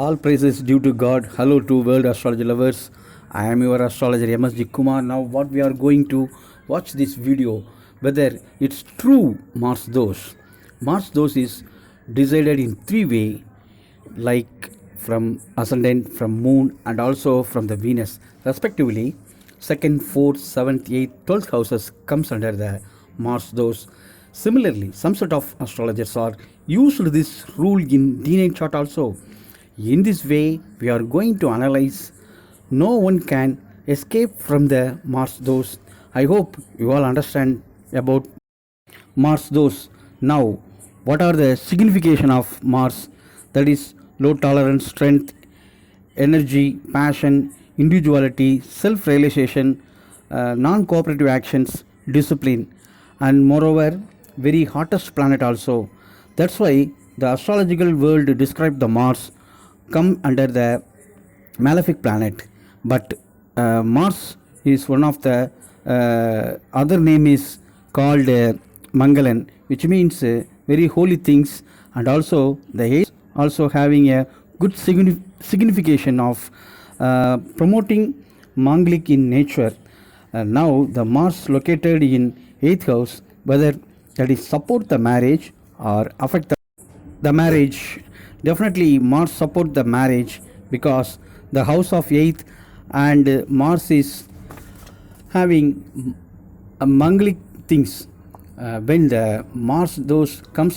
All praises due to God. Hello to world astrology lovers. I am your astrologer MSG Kumar. Now, what we are going to watch this video, whether it's true Mars dose. Mars dose is decided in three way, like from ascendant, from moon, and also from the Venus, respectively. Second, fourth, seventh, eighth, 12th houses comes under the Mars dose. Similarly, some sort of astrologers are used this rule in DNA chart also. In this way, we are going to analyze. No one can escape from the Mars dose. I hope you all understand about Mars dose. Now, what are the signification of Mars? That is low tolerance, strength, energy, passion, individuality, self-realization, non-cooperative actions, discipline, and moreover, very hottest planet also. That's why the astrological world described the Mars come under the malefic planet, but Mars is one of the other name is called Mangalan, which means very holy things, and also the age also having a good signification of promoting Manglik in nature. Now the Mars located in 8th house, whether that is support the marriage or affect the marriage. Definitely Mars support the marriage because the house of 8th and Mars is having a Manglik things. When the Mars dose comes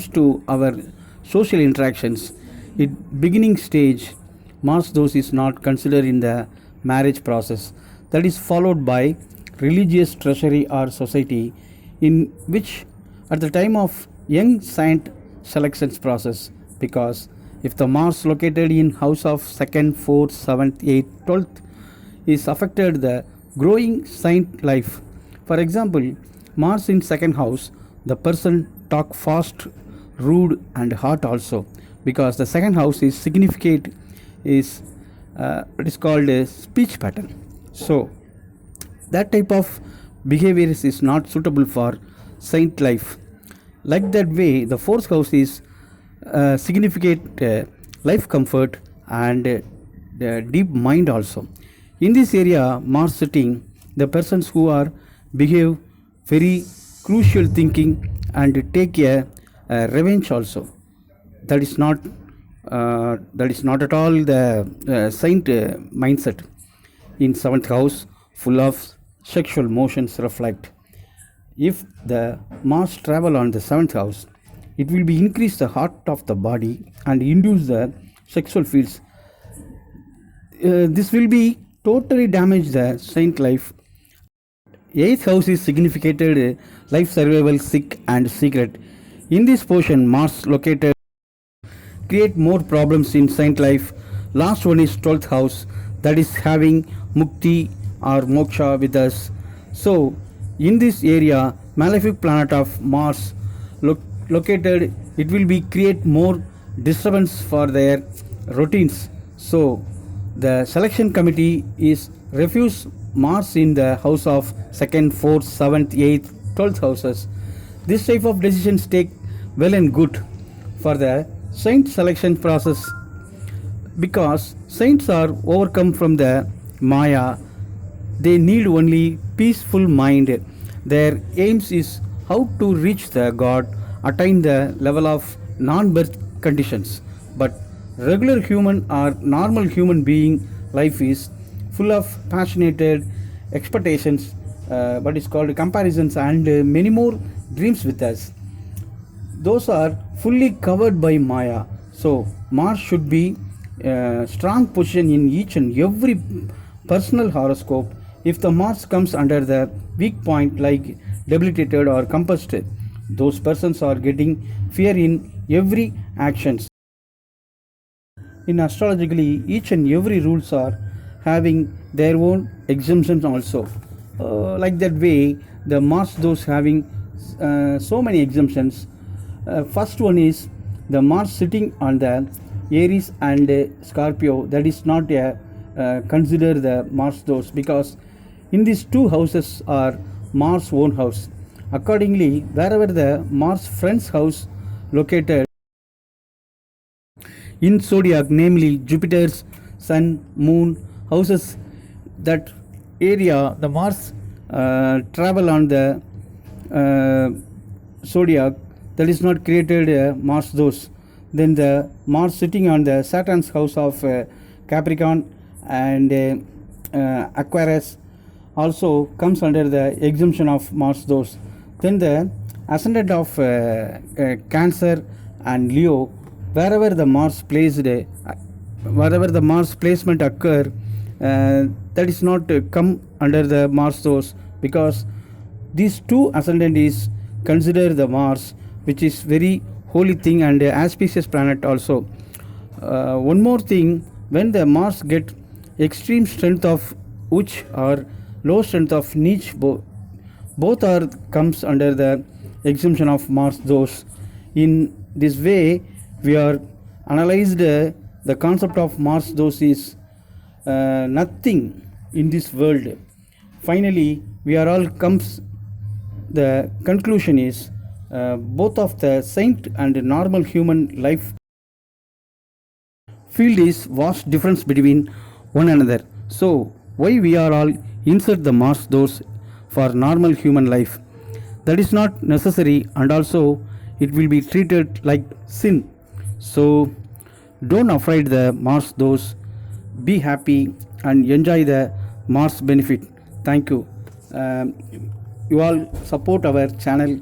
to our social interactions, it beginning stage Mars dose is not considered in the marriage process. That is followed by religious treasury or society, in which at the time of young saint selections process, because if the Mars located in house of 2nd, 4th, 7th, 8th, 12th is affected the growing saint life. For example, Mars in 2nd house, the person talk fast, rude and hot also, because the 2nd house is significant, is it is called a speech pattern. So that type of behavior is not suitable for saint life. Like that way, the 4th house is significant life comfort and deep mind also. In this area, Mars sitting, the persons who are behave very crucial thinking and take a revenge also. That is not at all the saint mindset. In 7th house, full of sexual motions reflect. If the Mars travel on the 7th house, it will be increase the heart of the body and induce the sexual feels. This will be totally damage the saint life. 8th house is significant life survival, sick and secret. In this portion, Mars located create more problems in saint life. Last one is 12th house, that is having mukti or moksha with us. So in this area, malefic planet of Mars located, it will be create more disturbance for their routines. So the selection committee is refuse Mars in the house of 2nd, 4th, 7th, 8th, 12th houses. This type of decisions take well and good for the saint selection process, because saints are overcome from the Maya. They need only peaceful mind. Their aims is how to reach the God, attain the level of non-birth conditions. But regular human or normal human being life is full of passionate expectations, what is called comparisons, and many more dreams with us. Those are fully covered by Maya. So Mars should be strong position in each and every personal horoscope. If the Mars comes under the weak point like debilitated or compassed, those persons are getting fear in every actions. In astrologically, each and every rules are having their own exemptions also. Like that way, the Mars those having so many exemptions. First one is the Mars sitting on the Aries and Scorpio. That is not a consider the Mars dose, because in these two houses are Mars own house. Accordingly, wherever the Mars friend's house located, in zodiac, namely Jupiter's Sun, Moon, houses, that area, the Mars travel on the zodiac, that is not created Mars those. Then the Mars sitting on the Saturn's house of Capricorn and Aquarius also comes under the exemption of Mars those. Then the ascendant of Cancer and Leo, wherever the Mars placed, wherever the Mars placement occur, that is not come under the Mars those, because these two ascendant is consider the Mars, which is very holy thing and auspicious planet also. One more thing, when the Mars get extreme strength of Uch or low strength of Nich, both are comes under the exemption of Mars those. In this way, we are analyzed the concept of Mars those is nothing in this world. Finally, we are all comes. The conclusion is both of the saint and normal human life field is vast difference between one another. So why we are all insert the Mars those for normal human life? That is not necessary, and also it will be treated like sin. So don't afraid the Mars those. Be happy and enjoy the Mars benefit. Thank you. You all support our channel